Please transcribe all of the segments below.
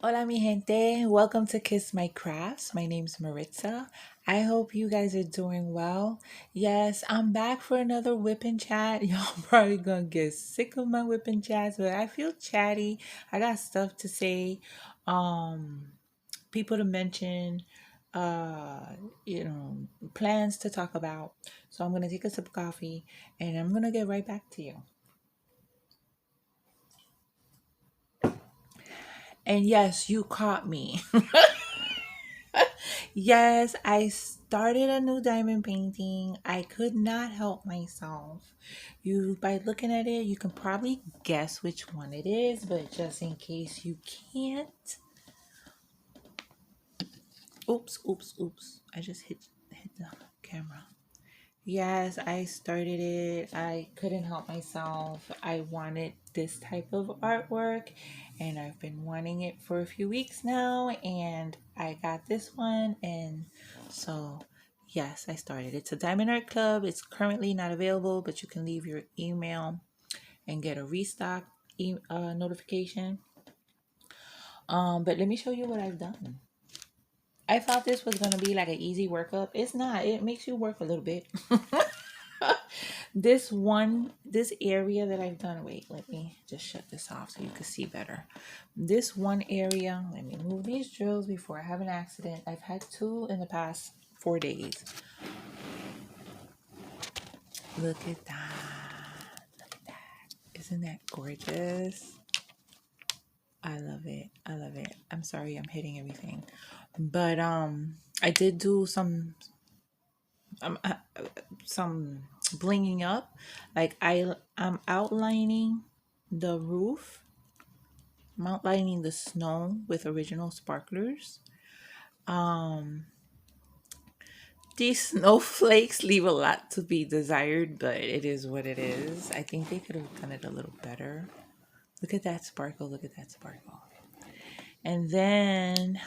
Hola, mi gente. Welcome to Kiss My Crafts. My name's Maritza. I hope you guys are doing well. Yes, I'm back for another whip and chat. Y'all probably gonna get sick of my whip and chats, but I feel chatty. I got stuff to say, um, people to mention, uh, you know, plans to talk about. So I'm gonna take a sip of coffee and I'm gonna get right back to you. And yes, you caught me. Yes, I started a new diamond painting. I could not help myself. You by looking at it, you can probably guess which one it is, but just in case you can't. Oops. I just hit the camera. Yes, I started it. I couldn't help myself. I wanted this type of artwork and I've been wanting it for a few weeks now and I got this one and so yes, I started. It's a Diamond Art Club. It's currently not available, but you can leave your email and get a restock notification. But let me show you what I've done. I thought this was gonna be like an easy workup. It's not. It makes you work a little bit. This area that I've done, wait, let me just shut this off so you can see better. This one area, let me move these drills before I have an accident. I've had two in the past 4 days. Look at that. Look at that. Isn't that gorgeous? I love it. I love it. I'm sorry I'm hitting everything. But I did do um uh, some blinging up. Like I'm outlining the roof. I'm outlining the snow with original sparklers. Um, these snowflakes leave a lot to be desired, but it is what it is. I think they could have done it a little better. Look at that sparkle. Look at that sparkle. And then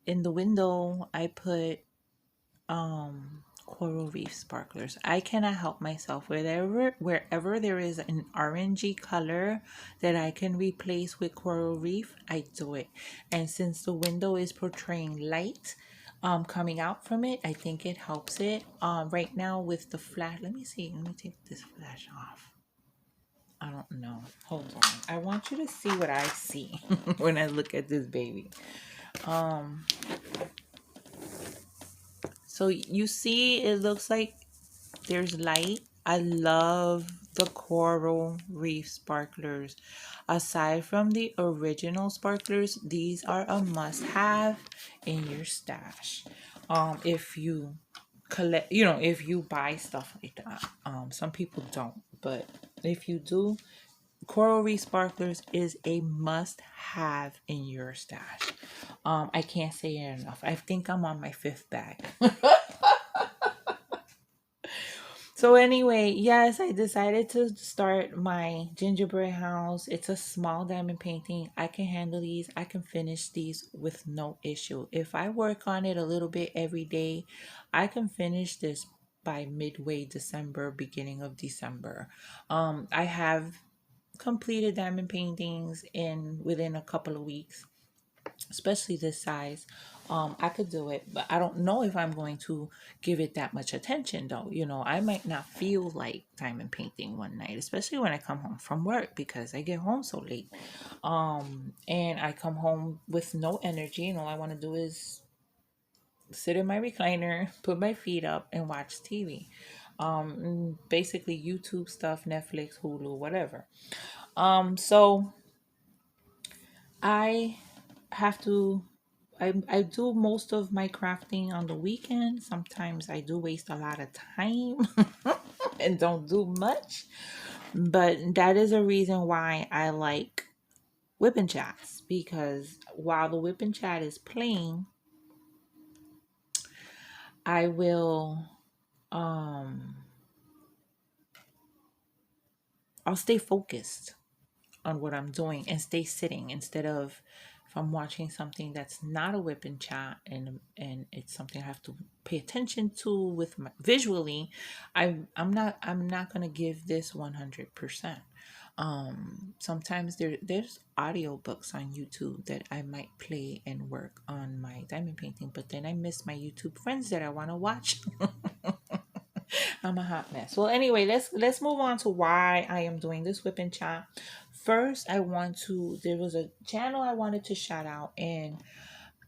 in the window, I put coral reef sparklers. I cannot help myself. Wherever there is an orangey color that I can replace with coral reef, I do it. And since the window is portraying light coming out from it, I think it helps it. Right now with the flash, let me see. Let me take this flash off. I don't know. Hold on. I want you to see what I see when I look at this baby. Um so you see it looks like there's light. I love the coral reef sparklers. Aside from the original sparklers, these are a must-have in your stash. If you collect, if you buy stuff like that. Some people don't, but if you do, coral reef sparklers is a must-have in your stash. I can't say it enough. I think I'm on my fifth bag. So anyway, yes, I decided to start my gingerbread house. It's a small diamond painting. I can handle these. I can finish these with no issue. If I work on it a little bit every day, I can finish this by midway December, beginning of December. I have completed diamond paintings in within a couple of weeks, especially this size. I could do it, but I don't know if I'm going to give it that much attention though. I might not feel like diamond painting one night, especially when I come home from work because I get home so late. And I come home with no energy, and all I want to do is sit in my recliner, put my feet up, and watch TV. Basically YouTube stuff, Netflix, Hulu, whatever. So I have to I do most of my crafting on the weekend. Sometimes I do waste a lot of time and don't do much. But that is a reason why I like whip and chats, because while the whip and chat is playing, I will um I'll stay focused on what I'm doing and stay sitting instead of if I'm watching something that's not a whip and chat, and it's something I have to pay attention to with my visually, I'm not gonna give this 100%. Sometimes there's audiobooks on YouTube that I might play and work on my diamond painting, but then I miss my YouTube friends that I want to watch. I'm a hot mess. Well, anyway, let's move on to why I am doing this whip and chat. First, there was a channel I wanted to shout out, and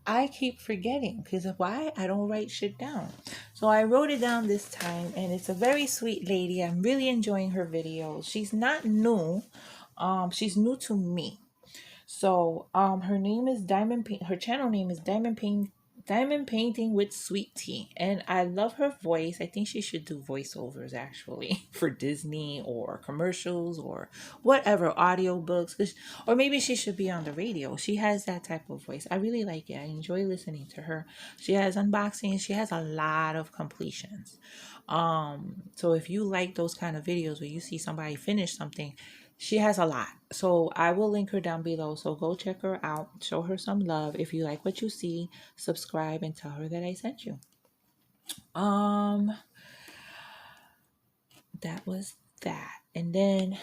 I keep forgetting because of why I don't write shit down. So I wrote it down this time, and it's a very sweet lady. I'm really enjoying her videos. She's not new. She's new to me. So, her name is Diamond Paint. Her channel name is Diamond Painting with Sweet Tea, and I love her voice. I think she should do voiceovers actually for Disney or commercials or whatever audiobooks, or maybe she should be on the radio. She has that type of voice. I really like it. I enjoy listening to her. She has unboxings. She has a lot of completions. So if you like those kind of videos where you see somebody finish something, she has a lot. So I will link her down below. So go check her out. Show her some love. If you like what you see, subscribe and tell her that I sent you. Um, that was that. And then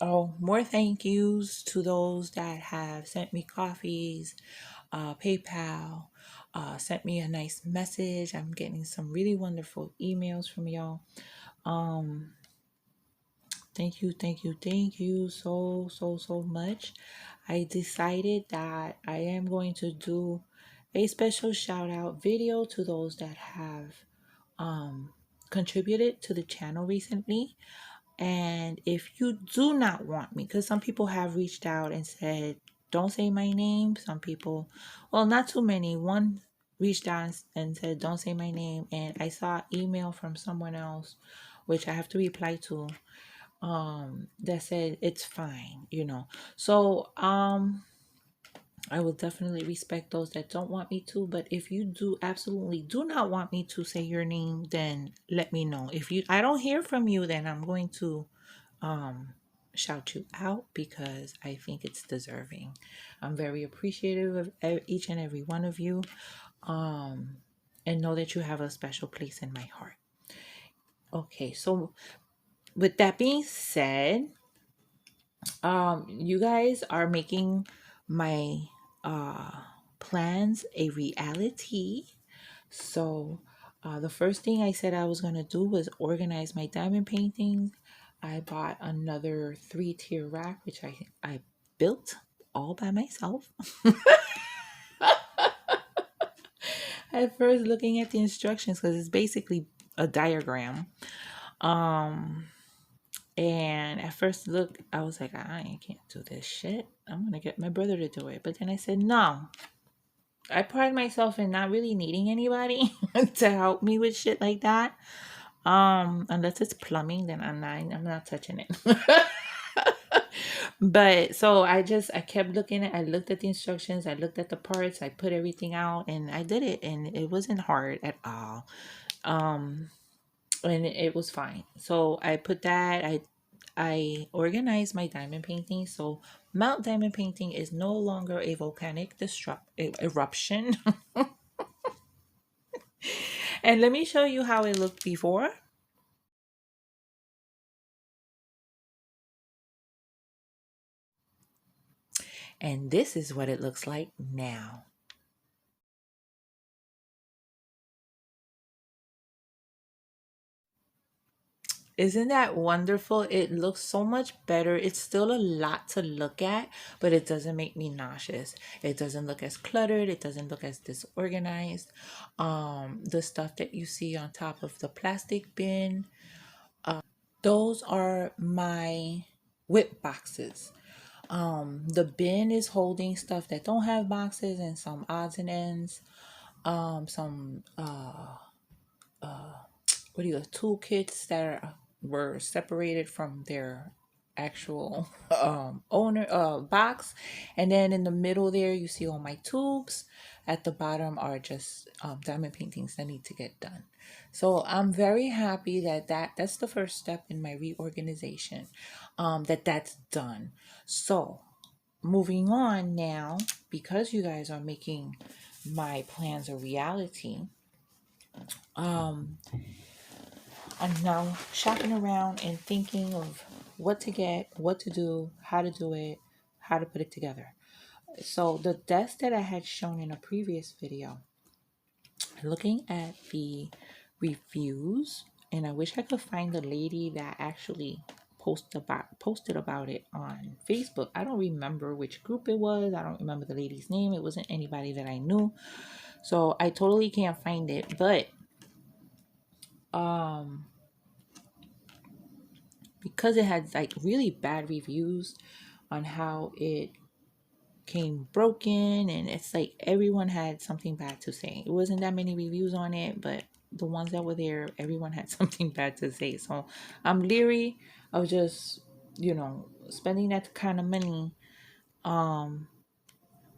more thank yous to those that have sent me coffees, PayPal, sent me a nice message. I'm getting some really wonderful emails from y'all. Um, thank you so much. I decided that I am going to do a special shout out video to those that have contributed to the channel recently. And if you do not want me, because some people have reached out and said, don't say my name. Some people, well, not too many. One reached out and said, don't say my name. And I saw an email from someone else, which I have to reply to, that said it's fine. So I will definitely respect those that don't want me to, but if you do absolutely do not want me to say your name, then let me know. If you I don't hear from you, then I'm going to um shout you out because I think it's deserving. I'm very appreciative of each and every one of you. Um and know that you have a special place in my heart. Okay, so with that being said, you guys are making my uh plans a reality. So the first thing I said I was going to do was organize my diamond paintings. I bought another 3-tier rack, which I built all by myself. At first, looking at the instructions, because it's basically a diagram. Um, And at first look, I was like, I can't do this shit. I'm gonna get my brother to do it. But then I said, no. I pride myself in not really needing anybody to help me with shit like that. Unless it's plumbing, then I'm not touching it. But so I kept I looked at the instructions, I looked at the parts, I put everything out and I did it, and it wasn't hard at all. Um and it was fine. So I put that. I organized my diamond painting. So Mount Diamond Painting is no longer a volcanic eruption. And let me show you how it looked before. And this is what it looks like now. Isn't that wonderful? It looks so much better. It's still a lot to look at, but it doesn't make me nauseous. It doesn't look as cluttered. It doesn't look as disorganized. The stuff that you see on top of the plastic bin, those are my whip boxes. The bin is holding stuff that don't have boxes and some odds and ends. Some what do you toolkits that were separated from their actual owner box, and then in the middle there you see all my tubes. At the bottom are just diamond paintings that need to get done. So I'm very happy that that's the first step in my reorganization, that's done. So moving on now, because you guys are making my plans a reality, um, I'm now shopping around and thinking of what to get, what to do it, how to put it together. So the desk that I had shown in a previous video, looking at the reviews, and I wish I could find the lady that actually posted about it on Facebook. I don't remember which group it was. I don't remember the lady's name. It wasn't anybody that I knew. So I totally can't find it. But um because it had like really bad reviews on how it came broken, and it's like everyone had something bad to say. It wasn't that many reviews on it, but the ones that were there, everyone had something bad to say. So I'm leery of just, spending that kind of money um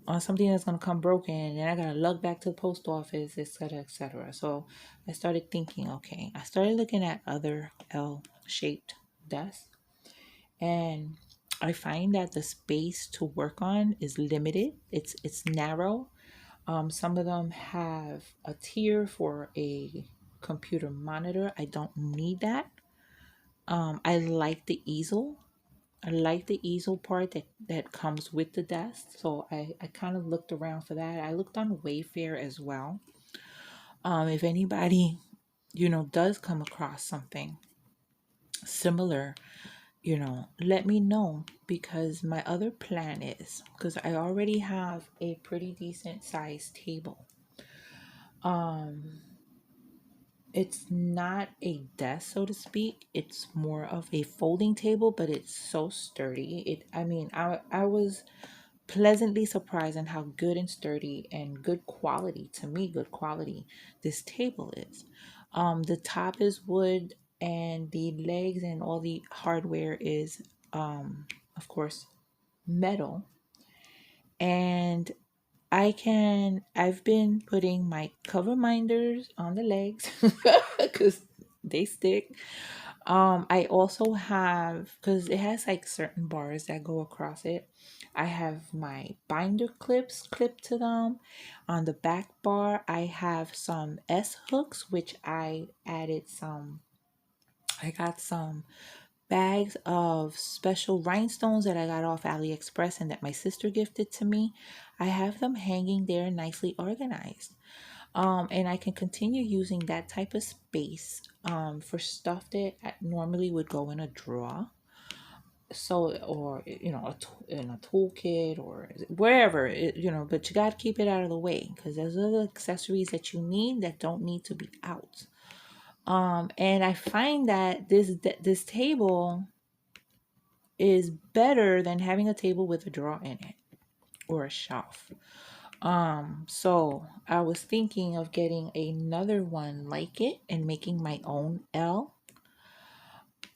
on something that's gonna come broken, and I gotta lug back to the post office, etc., etc. So I started thinking, okay, I started looking at other L-shaped desks, and I find that the space to work on is limited. It's narrow. Some of them have a tier for a computer monitor. I don't need that. I like the easel. I like the easel part that comes with the desk. So I kind of looked around for that. I looked on Wayfair as well. If anybody, does come across something similar, let me know, because my other plan is, because I already have a pretty decent sized table. Um, it's not a desk, so to speak. It's more of a folding table, but it's so sturdy. I was pleasantly surprised on how good and sturdy and good quality, to me, good quality this table is. The top is wood, and the legs and all the hardware is, of course, metal. And I've been putting my cover minders on the legs because they stick. I also have, because it has like certain bars that go across it. I have my binder clips clipped to them. On the back bar, I have some S hooks, which I got some bags of special rhinestones that I got off AliExpress and that my sister gifted to me. I have them hanging there nicely organized. And I can continue using that type of space for stuff that normally would go in a drawer. So, or, in a toolkit or wherever, but you got to keep it out of the way, because there's other accessories that you need that don't need to be out. And I find that this table is better than having a table with a drawer in it or a shelf. So I was thinking of getting another one like it and making my own L.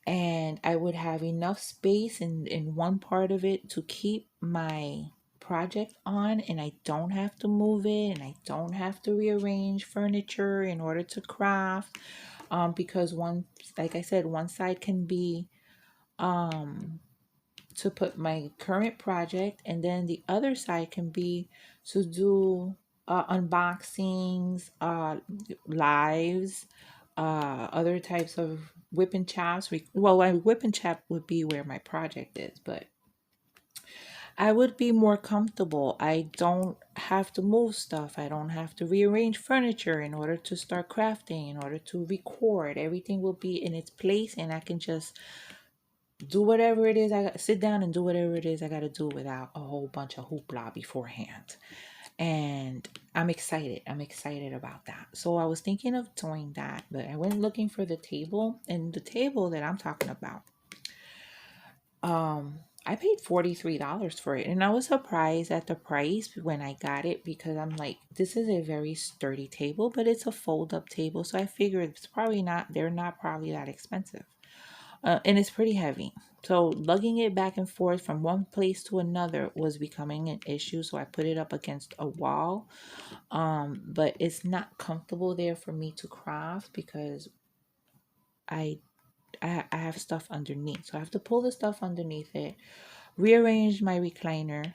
And I would have enough space in one part of it to keep my project on, and I don't have to move it, and I don't have to rearrange furniture in order to craft. Because like I said, one side can be um to put my current project, and then the other side can be to do unboxings, lives, other types of whip and chaps. Well, my whip and chap would be where my project is, but I would be more comfortable. I don't have to move stuff. I don't have to rearrange furniture in order to start crafting, in order to record. Everything will be in its place, and I can just do whatever it is. I got sit down and do whatever it is I got to do without a whole bunch of hoopla beforehand. And I'm excited. I'm excited about that. So I was thinking of doing that, but I went looking for the table, and the table that I'm talking about, I paid $43 for it, and I was surprised at the price when I got it, because I'm like, this is a very sturdy table, but it's a fold up table, so I figured they're not probably that expensive. And it's pretty heavy. So lugging it back and forth from one place to another was becoming an issue. So I put it up against a wall. But it's not comfortable there for me to craft, because I I have stuff underneath. So I have to pull the stuff underneath it. rearranged my recliner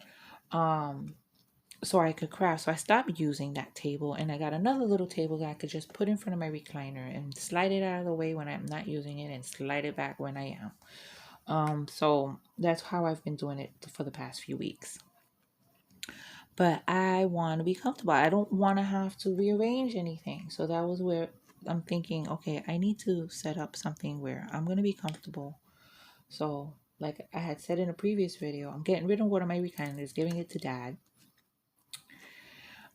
so I could craft. So I stopped using that table and I got another little table that I could just put in front of my recliner and slide it out of the way when I'm not using it and slide it back when I am. So that's how I've been doing it for the past few weeks. But I want to be comfortable. I don't want to have to rearrange anything. So that was where I'm thinking, okay, I need to set up something where I'm going to be comfortable. So, like I had said in a previous video, I'm getting rid of one of my recliners, giving it to dad.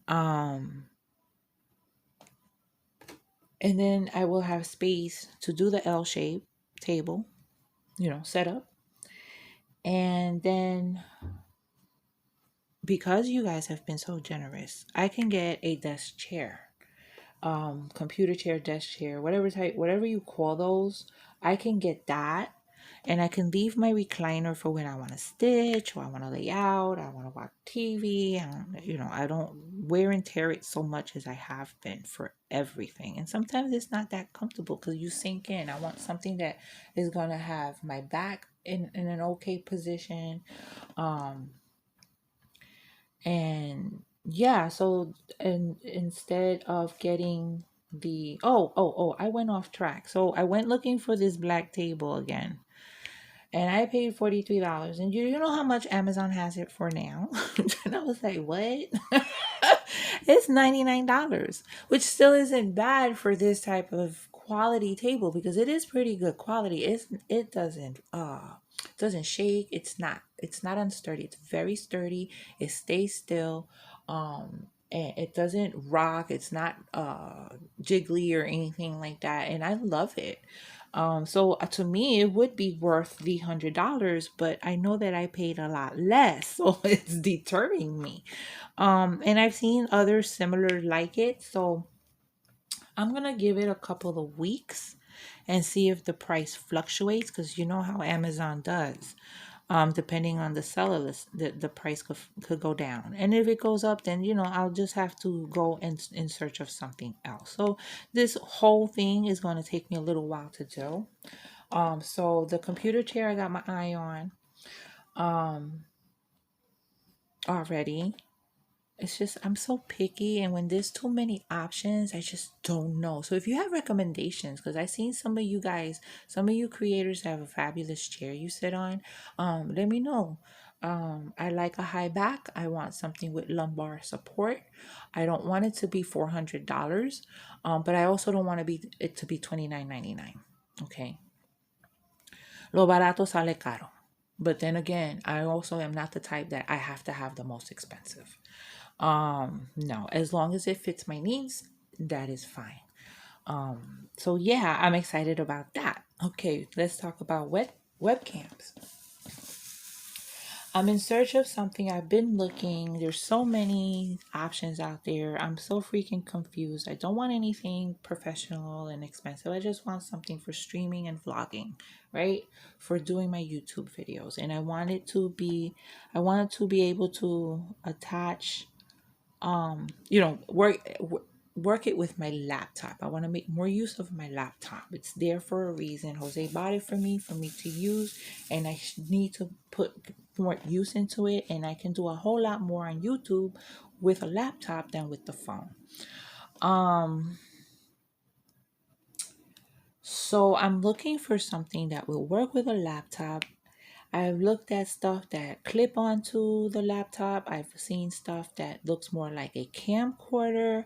Um, and then I will have space to do the L shape table, set up. And then because you guys have been so generous, I can get a desk chair, computer chair, desk chair, whatever you call those. I can get that, and I can leave my recliner for when I want to stitch or I want to lay out, I want to watch TV. I don't wear and tear it so much as I have been for everything. And sometimes it's not that comfortable because you sink in. I want something that is gonna have my back in an okay position. Um, and yeah, so and instead of getting the I went off track. So I went looking for this black table again. And I paid $43. And you know how much Amazon has it for now? And I was like, what? It's $99, which still isn't bad for this type of quality table because it is pretty good quality. It doesn't shake. It's not unsturdy. It's very sturdy. It stays still. And it doesn't rock. It's not jiggly or anything like that. And I love it. So to me, it would be worth the $100, but I know that I paid a lot less, so it's deterring me. And I've seen others similar like it, so I'm gonna give it a couple of weeks and see if the price fluctuates, because you know how Amazon does. Depending on the seller list, the price could go down. And if it goes up, then I'll just have to go in search of something else. So this whole thing is going to take me a little while to do. So the computer chair I got my eye on already. It's just I'm so picky, and when there's too many options, I just don't know. So if you have recommendations, because I've seen some of you guys, some of you creators have a fabulous chair you sit on, let me know. I like a high back. I want something with lumbar support. I don't want it to be $400, but I also don't want it to be $29.99. Okay, lo barato sale caro. But then again, I also am not the type that I have to have the most expensive. No, as long as it fits my needs, that is fine. So yeah, I'm excited about that. Okay, let's talk about webcams. I'm in search of something. I've been looking. There's so many options out there. I'm so freaking confused. I don't want anything professional and expensive. I just want something for streaming and vlogging, right? For doing my YouTube videos. And I wanted to be able to attach work it with my laptop. I want to make more use of my laptop. It's there for a reason. Jose bought it for me to use, and I need to put more use into it, and I can do a whole lot more on YouTube with a laptop than with the phone. So I'm looking for something that will work with a laptop. I've looked at stuff that clip onto the laptop. I've seen stuff that looks more like a camcorder.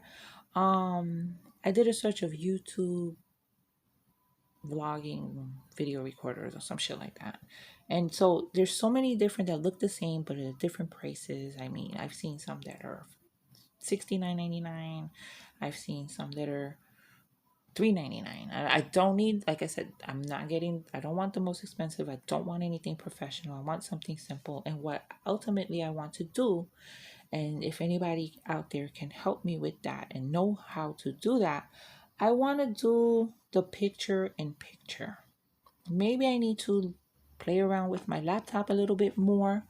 I did a search of YouTube vlogging video recorders or some shit like that. And so there's so many different that look the same but at different prices. I mean, I've seen some that are $69.99. I've seen some that are $3.99. I don't need, like I said, I don't want the most expensive. I don't want anything professional. I want something simple. And what ultimately I want to do, and if anybody out there can help me with that and know how to do that, I want to do the picture in picture. Maybe I need to play around with my laptop a little bit more.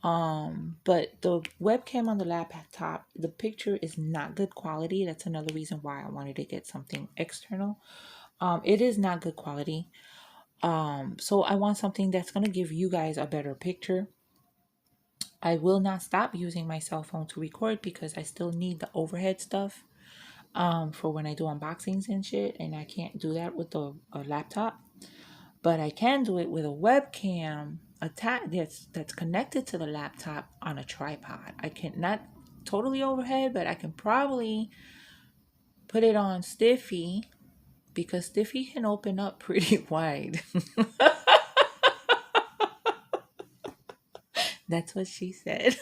But the webcam on the laptop, the picture is not good quality. That's another reason why I wanted to get something external. It is not good quality. So I want something that's gonna give you guys a better picture. I will not stop using my cell phone to record because I still need the overhead stuff for when I do unboxings and shit, and I can't do that with the a laptop. But I can do it with a webcam that's connected to the laptop on a tripod. I can not totally overhead, but I can probably put it on Stiffy because Stiffy can open up pretty wide. That's what she said.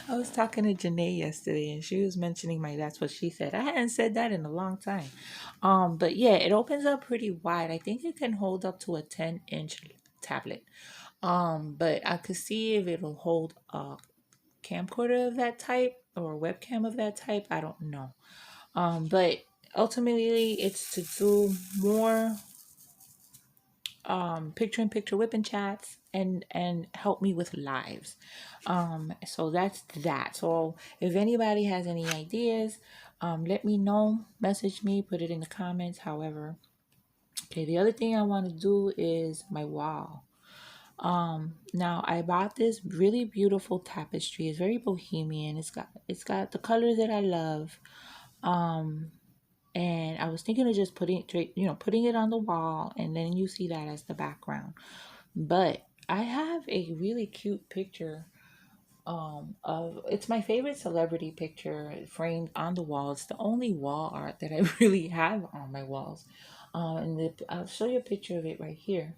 I was talking to Janae yesterday and she was mentioning my that's what she said. I hadn't said that in a long time. But yeah, it opens up pretty wide. I think it can hold up to a 10-inch tablet. But I could see if it'll hold a camcorder of that type or a webcam of that type. I don't know. But ultimately it's to do more picture in picture whipping chats and help me with lives. So that's that. So if anybody has any ideas, let me know, message me, put it in the comments. However, okay, the other thing I want to do is my wall. Now I bought this really beautiful tapestry. It's very bohemian. It's got the colors that I love. And I was thinking of just putting it on the wall, and then you see that as the background. But I have a really cute picture of it's my favorite celebrity picture framed on the wall. It's the only wall art that I really have on my walls. I'll show you a picture of it right here.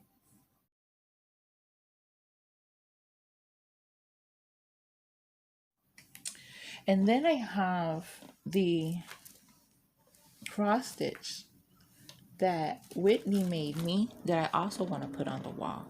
And then I have the cross stitch that Whitney made me that I also want to put on the wall.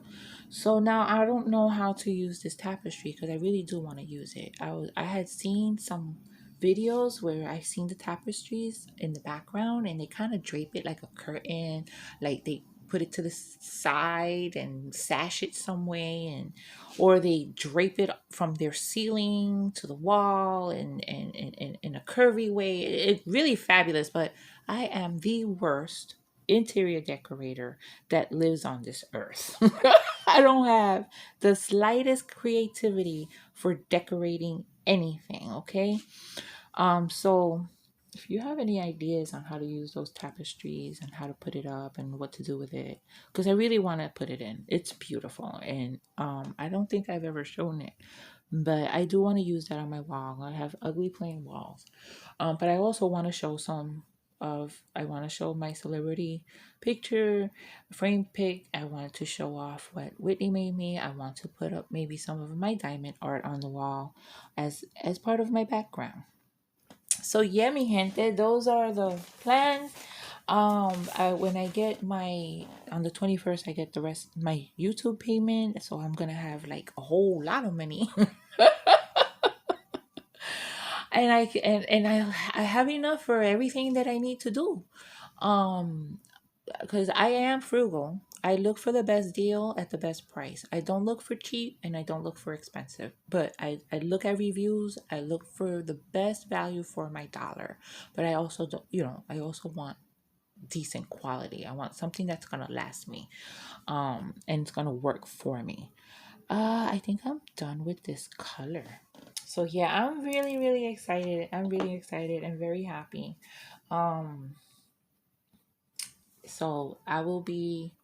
So now I don't know how to use this tapestry because I really do want to use it. I had seen some videos where I seen the tapestries in the background and they kind of drape it like a curtain, like they put it to the side and sash it some way, and or they drape it from their ceiling to the wall and in a curvy way. It's really fabulous, but I am the worst interior decorator that lives on this earth. I don't have the slightest creativity for decorating anything, okay? So if you have any ideas on how to use those tapestries and how to put it up and what to do with it, because I really want to put it in. It's beautiful, and I don't think I've ever shown it, but I do want to use that on my wall. I have ugly plain walls, but I also want to show some of. I want to show my celebrity picture frame pic. I want to show off what Whitney made me. I want to put up maybe some of my diamond art on the wall as part of my background. So yeah, mi gente, those are the plans. When I get my on the 21st, I get the rest my YouTube payment, so I'm gonna have like a whole lot of money, and I have enough for everything that I need to do. Um, because I am frugal. I look for the best deal at the best price. I don't look for cheap and I don't look for expensive. But I look at reviews. I look for the best value for my dollar. But I also don't, I also want decent quality. I want something that's gonna last me. And it's gonna work for me. I think I'm done with this color. So yeah, I'm really, really excited. I'm really excited and very happy. Um, so I will be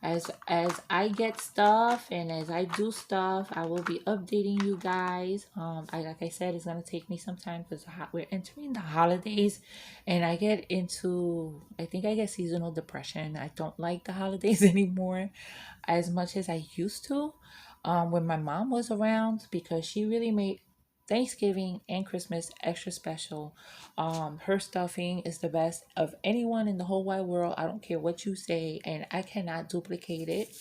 as I get stuff and as I do stuff, I will be updating you guys. Like I said, it's gonna take me some time because we're entering the holidays, and I think I get seasonal depression. I don't like the holidays anymore as much as I used to. When my mom was around, because she really made Thanksgiving and Christmas extra special. Her stuffing is the best of anyone in the whole wide world. I don't care what you say, and I cannot duplicate it.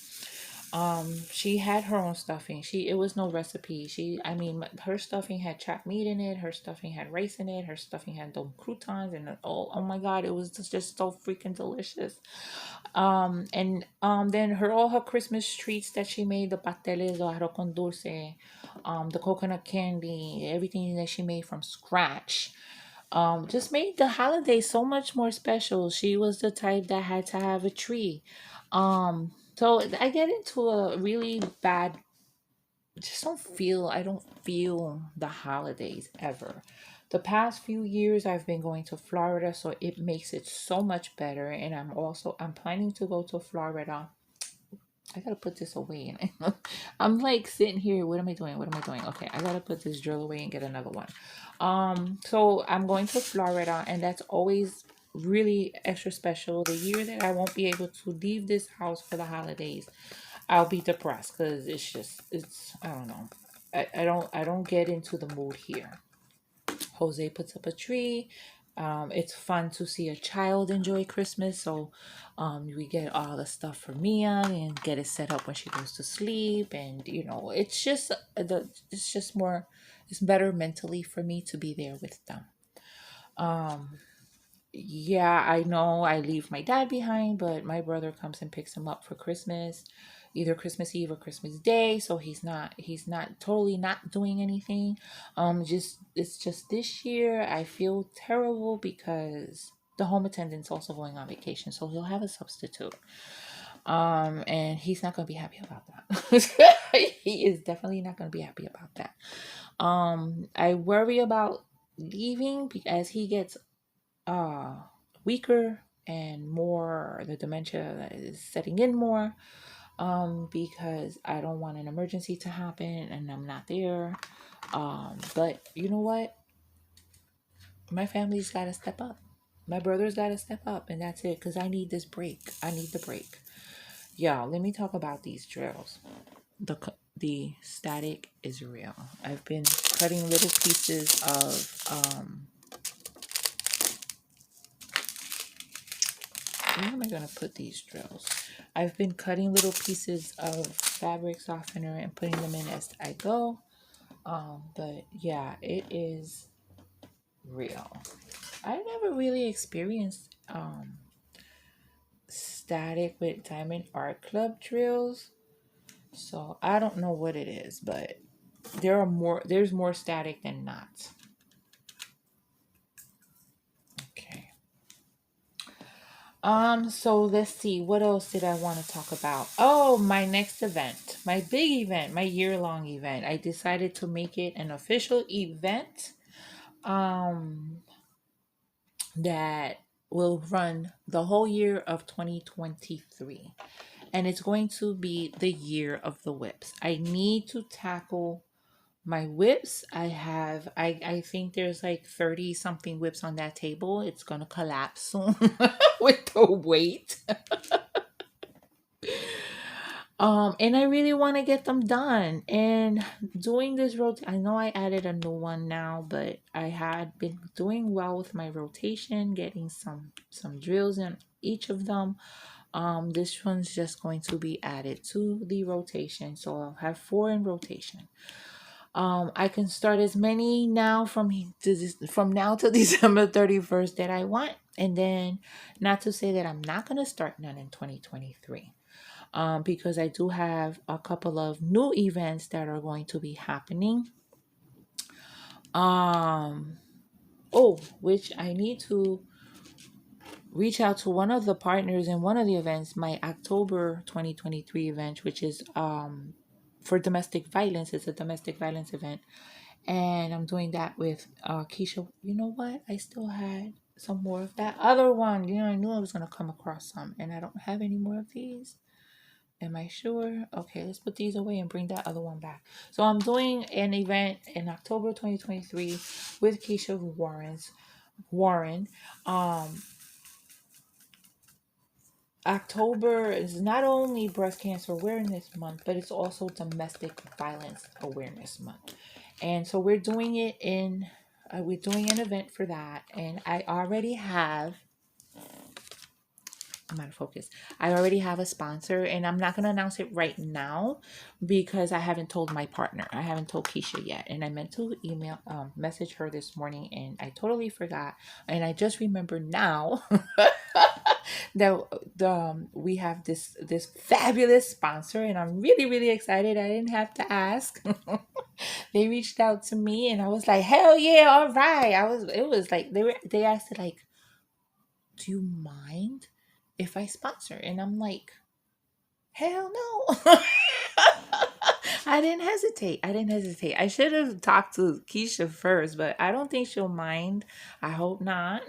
She had her own stuffing. It was no recipe. I mean, her stuffing had chopped meat in it. Her stuffing had rice in it. Her stuffing had those croutons, and oh my God, it was just so freaking delicious. And then all her Christmas treats that she made, the pasteles, the arroz con dulce, the coconut candy, everything that she made from scratch. just made the holiday so much more special. She was the type that had to have a tree. So I get into a really bad, I don't feel the holidays ever. The past few years I've been going to Florida, so it makes it so much better. And I'm planning to go to Florida. I gotta put this away. And I'm like sitting here. What am I doing? What am I doing? Okay, I gotta put this drill away and get another one. So I'm going to Florida, and that's always really extra special. The year that I won't be able to leave this house for the holidays, I'll be depressed because it's I don't know. I don't get into the mood here. Jose puts up a tree. It's fun to see a child enjoy Christmas. So we get all the stuff for Mia and get it set up when she goes to sleep. And it's just more, it's better mentally for me to be there with them. Um, yeah, I know I leave my dad behind, but my brother comes and picks him up for Christmas, either Christmas Eve or Christmas Day. So he's not totally not doing anything. Just it's just this year I feel terrible because the home attendant's also going on vacation, so he'll have a substitute. And he's not gonna be happy about that. He is definitely not gonna be happy about that. I worry about leaving as he gets uh weaker and more the dementia is setting in more, because I don't want an emergency to happen and I'm not there. But you know what, my family's got to step up, my brother's got to step up, and that's it, because I need this break. I need the break. Y'all, let me talk about these drills. The static is real. I've been cutting little pieces of where am I going to put these drills? I've been cutting little pieces of fabric softener and putting them in as I go. But yeah, it is real. I never really experienced static with Diamond Art Club drills. So I don't know what it is, but there's more static than not. Okay. So let's see, what else did I want to talk about? Oh, my next event, my big event, my year-long event. I decided to make it an official event um that will run the whole year of 2023. And it's going to be the year of the whips. I need to tackle my whips. I think there's like 30 something whips on that table. It's going to collapse soon with the weight. And I really want to get them done. And doing this I know I added a new one now, but I had been doing well with my rotation, getting some drills in each of them. This one's just going to be added to the rotation, so I'll have 4 in rotation. I can start as many now from now to December 31st that I want, and then not to say that I'm not gonna start none in 2023. Because I do have a couple of new events that are going to be happening. Um, which I need to reach out to one of the partners in one of the events, my October 2023 event, which is for domestic violence. It's a domestic violence event. And I'm doing that with Keisha. You know what? I still had some more of that other one. I knew I was going to come across some, and I don't have any more of these. Am I sure? Okay, let's put these away and bring that other one back. So I'm doing an event in October 2023 with Keisha Warren. Um, October is not only Breast Cancer Awareness Month, but it's also Domestic Violence Awareness Month. And so we're doing an event for that. And I'm out of focus. I already have a sponsor, and I'm not going to announce it right now because I haven't told my partner. I haven't told Keisha yet. And I meant to message her this morning, and I totally forgot. And I just remembered now that we have this fabulous sponsor, and I'm really, really excited. I didn't have to ask. They reached out to me and I was like, hell yeah, all right. It was like they asked like, do you mind if I sponsor? And I'm like, hell no. I didn't hesitate. I didn't hesitate. I should have talked to Keisha first, but I don't think she'll mind. I hope not.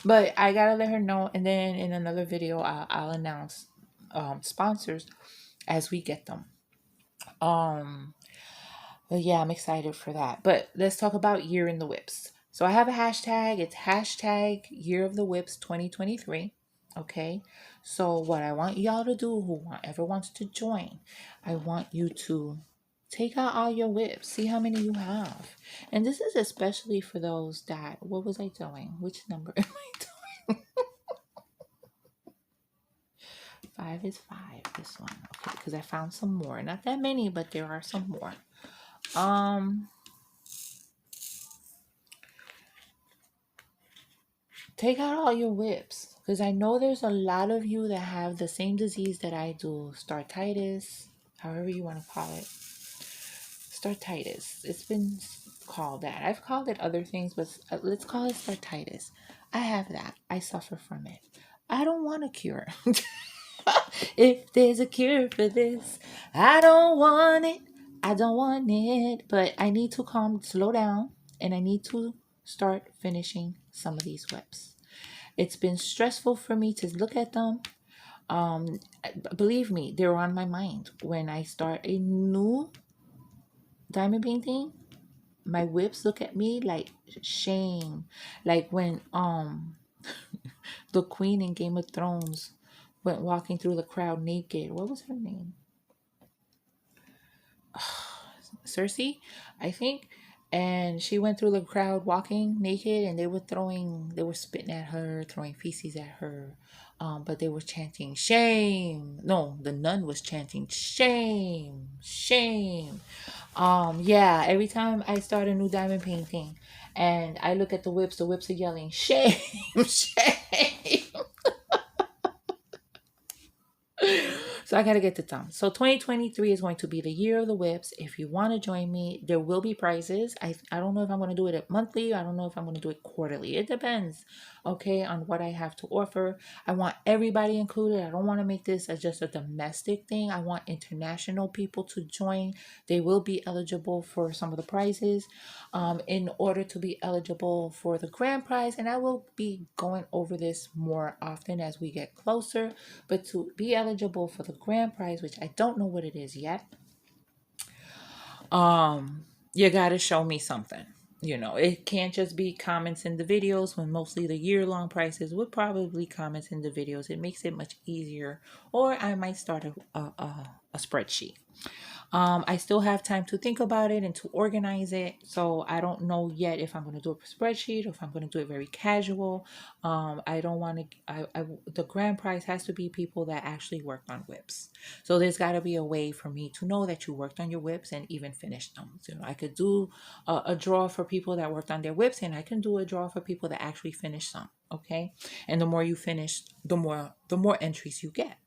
But I gotta let her know, and then in another video, I'll announce sponsors as we get them. Um, but yeah, I'm excited for that. But let's talk about Year in the Whips. So I have a hashtag. It's hashtag Year of the Whips 2023. Okay. So what I want y'all to do, ever wants to join, I want you to take out all your whips. See how many you have. And this is especially for those that, what was I doing? Which number am I doing? Five is five. This one. Okay. Because I found some more. Not that many, but there are some more. Um, Take out all your whips because I know there's a lot of you that have the same disease that I do, startitis, however you want to call it. Startitis. It's been called that. I've called it other things, but let's call it startitis. I have that. I suffer from it. I don't want a cure. If there's a cure for this, I don't want it. I don't want it. But I need to slow down, and I need to start finishing some of these whips. It's been stressful for me to look at them. Believe me, they're on my mind. When I start a new diamond painting, my whips look at me like shame. Like when the queen in Game of Thrones went walking through the crowd naked. What was her name? Cersei, I think. And she went through the crowd walking naked, and they were spitting at her, throwing feces at her. But they were chanting shame. No, the nun was chanting shame, shame. Yeah, every time I start a new diamond painting and I look at the whips are yelling shame, shame. So I got to get the thumb. So 2023 is going to be the year of the whips. If you want to join me, there will be prizes. I don't know if I'm going to do it monthly. I don't know if I'm going to do it quarterly. It depends, okay, on what I have to offer. I want everybody included. I don't want to make this as just a domestic thing. I want international people to join. They will be eligible for some of the prizes in order to be eligible for the grand prize. And I will be going over this more often as we get closer. But to be eligible for the grand prize, which I don't know what it is yet, you gotta show me something. You know, it can't just be comments in the videos when mostly the year-long prizes would probably comments in the videos. It makes it much easier. Or I might start a spreadsheet. I still have time to think about it and to organize it. So I don't know yet if I'm going to do a spreadsheet or if I'm going to do it very casual. I don't want to, the grand prize has to be people that actually worked on whips. So there's got to be a way for me to know that you worked on your whips and even finished them. So I could do a draw for people that worked on their whips, and I can do a draw for people that actually finished some. Okay. And the more you finish, the more entries you get.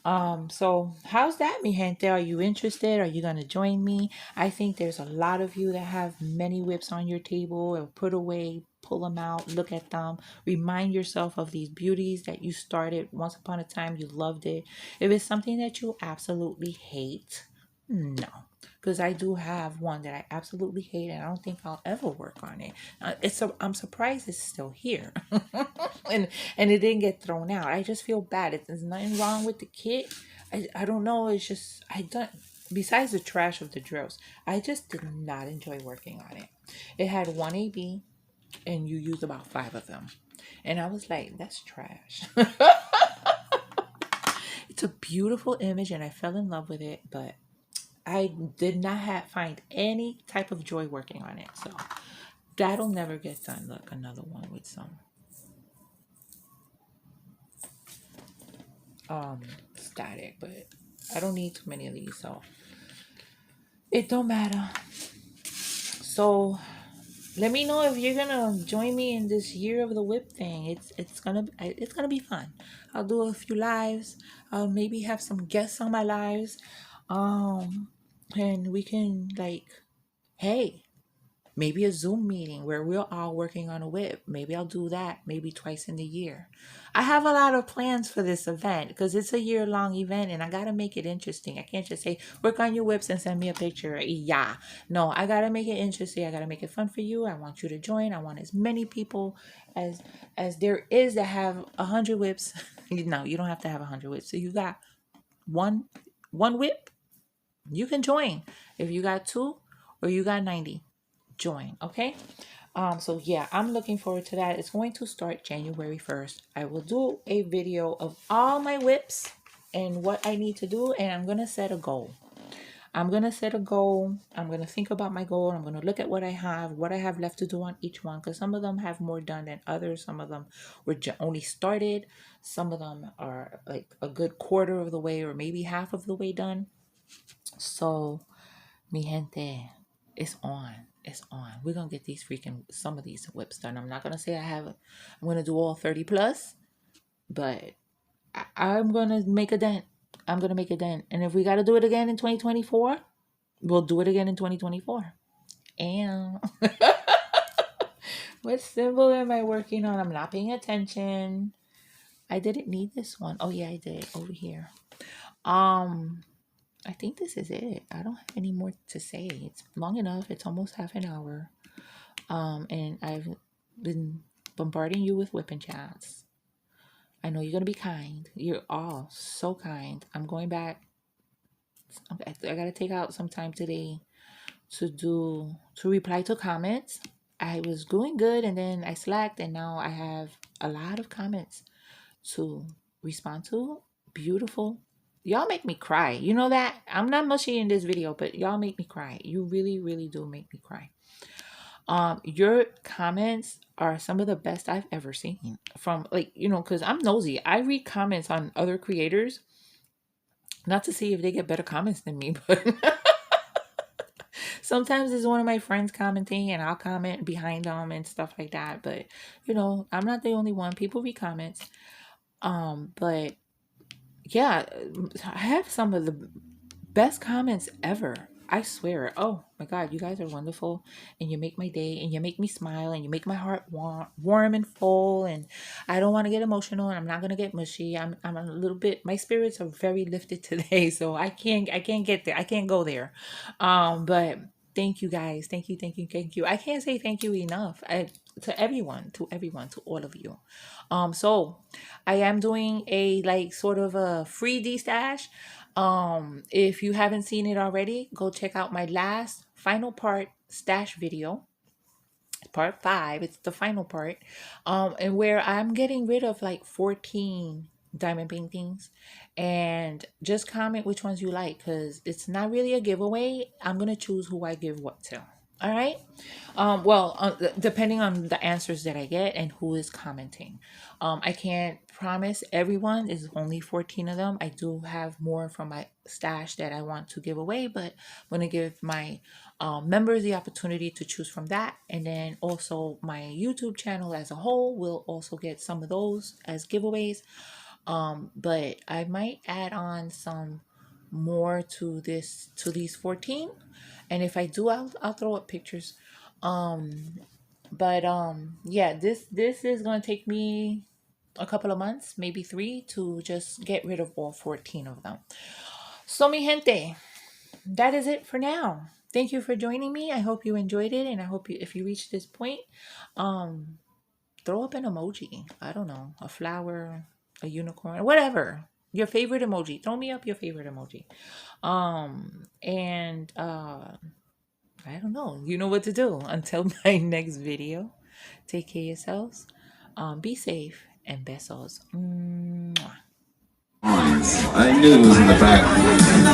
So how's that, mi gente? Are you interested? Are you gonna join me? I think there's a lot of you that have many whips on your table or put away, pull them out, look at them, remind yourself of these beauties that you started once upon a time, you loved it. If it's something that you absolutely hate, no. Because I do have one that I absolutely hate, and I don't think I'll ever work on it. I'm surprised it's still here, and it didn't get thrown out. I just feel bad. There's nothing wrong with the kit. I don't know. It's just I don't. Besides the trash of the drills, I just did not enjoy working on it. It had one AB, and you used about five of them, and I was like, that's trash. It's a beautiful image, and I fell in love with it, but I did not find any type of joy working on it. So that'll never get done. Look, another one with some static, but I don't need too many of these, so it don't matter. So let me know if you're gonna join me in this year of the whip thing. It's gonna be fun. I'll do a few lives. I'll maybe have some guests on my lives. Um and we can like, hey, maybe a Zoom meeting where we're all working on a whip. Maybe I'll do that maybe twice in the year. I have a lot of plans for this event because it's a year-long event and I got to make it interesting. I can't just say, work on your whips and send me a picture. Yeah. No, I got to make it interesting. I got to make it fun for you. I want you to join. I want as many people as there is that have 100 whips. No, you don't have to have 100 whips. So you got one whip, you can join. If you got two or you got 90, join. Okay. So yeah, I'm looking forward to that. It's going to start January 1st. I will do a video of all my whips and what I need to do, and I'm gonna set a goal. I'm gonna set a goal. I'm gonna think about my goal. I'm gonna look at what I have left to do on each one, because some of them have more done than others. Some of them were only started. Some of them are like a good quarter of the way or maybe half of the way done. So, mi gente, it's on. It's on. We're gonna get some of these whips done. I'm not gonna say I'm gonna do all 30 plus, but I'm gonna make a dent. I'm gonna make a dent. And if we gotta do it again in 2024, we'll do it again in 2024. And what symbol am I working on? I'm not paying attention. I didn't need this one. Oh yeah, I did. Over here. Um, I think this is it. I don't have any more to say. It's long enough. It's almost half an hour. And I've been bombarding you with whipping chats. I know you're gonna be kind. You're all so kind. I'm going back. I gotta take out some time today to reply to comments. I was doing good and then I slacked, and now I have a lot of comments to respond to. Beautiful. Y'all make me cry. You know that? I'm not mushy in this video, but y'all make me cry. You really, really do make me cry. Your comments are some of the best I've ever seen. From like, because I'm nosy. I read comments on other creators, not to see if they get better comments than me, but sometimes it's one of my friends commenting and I'll comment behind them and stuff like that. But I'm not the only one. People read comments. But yeah, I have some of the best comments ever. I swear. Oh my God, you guys are wonderful. And you make my day and you make me smile and you make my heart warm and full. And I don't want to get emotional and I'm not going to get mushy. I'm a little bit, my spirits are very lifted today. So I can't get there. I can't go there. But thank you guys. Thank you. Thank you. Thank you. I can't say thank you enough. To everyone, to all of you. So I am doing a like sort of a free D stash. If you haven't seen it already, go check out my last final part stash video, part 5. It's the final part. And where I'm getting rid of like 14 diamond paintings, and just comment which ones you like, because it's not really a giveaway. I'm gonna choose who I give what to. All right. Well, depending on the answers that I get and who is commenting. I can't promise everyone. Is only 14 of them. I do have more from my stash that I want to give away, but I'm going to give my members the opportunity to choose from that. And then also my YouTube channel as a whole will also get some of those as giveaways. But I might add on some more to these 14, and if I do, I'll throw up pictures. But yeah, this is gonna take me a couple of months, maybe 3, to just get rid of all 14 of them. So mi gente, that is it for now. Thank you for joining me. I hope you enjoyed it, and I hope if you reached this point, throw up an emoji. I don't know, a flower, a unicorn, whatever. Your favorite emoji. Throw me up your favorite emoji. And I don't know. You know what to do. Until my next video, take care of yourselves. Be safe and besos. Mwah. I knew it was in the back.